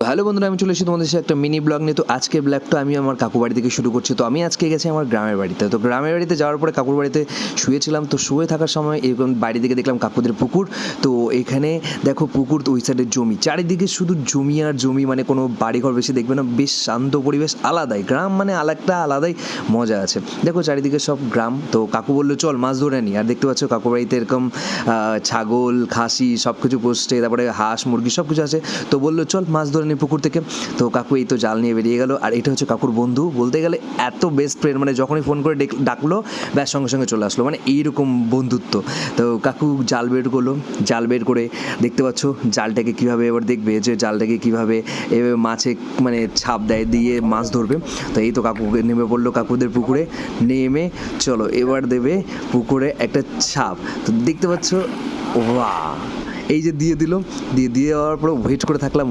Hello বন্ধুরা, আমি চলে এসেছি তোমাদের সাথে একটা মিনি ব্লগ নিয়ে। তো আজকের ব্লগটা আমি আমার কাকু বাড়ি থেকে শুরু করছি। তো আমি আজকে গেছি আমার গ্রামের বাড়িতে। তো গ্রামের বাড়িতে যাওয়ার পরে কাকুর বাড়িতে শুয়েছিলাম। তো শুয়ে থাকার সময় এরকম বাড়ি থেকে দেখলাম কাকুদের পুকুর। তো এখানে দেখো পুকুর, তো ওই সাইডের জমি, চারিদিকে শুধু জমি আর জমি, মানে কোনো বাড়িঘর বেশি দেখবে না। বেশ শান্ত পরিবেশ, আলাদাই গ্রাম, মানে একটা আলাদাই মজা আছে। দেখো চারিদিকে সব গ্রাম। তো কাকু বললো চল মাছ ধরে নিই। আর দেখতে পাচ্ছ কাকুর বাড়িতে এরকম ছাগল, খাসি সব কিছু পোষছে, তারপরে হাঁস মুরগি সব কিছু আছে। তো বললো চল মাছ ধরে নিই পুকুর থেকে। তো কাকু এই তো জাল নিয়ে বেরিয়ে গেল। আর এটা হচ্ছে কাকুর বন্ধু, বলতে গেলে এত বেস্ট ফ্রেন্ড, মানে যখনই ফোন করে ডাকলো ব্যাস সঙ্গে সঙ্গে চলে আসলো, মানে এইরকম বন্ধুত্ব। তো কাকু জাল বের করলো, জাল বের করে দেখতে পাচ্ছ জালটাকে কীভাবে এবার দেখবে যে জালটাকে কীভাবে এভাবে মাছে মানে ছাপ দেয়, দিয়ে মাছ ধরবে। তো এই তো কাকু নেমে পড়লো কাকুদের পুকুরে, নেমে চলো এবার দেবে পুকুরে একটা ছাপ। তো দেখতে পাচ্ছ ওয়া, এই যে দিয়ে দিল, দিয়ে দেওয়ার পরে ওয়েট করে থাকলাম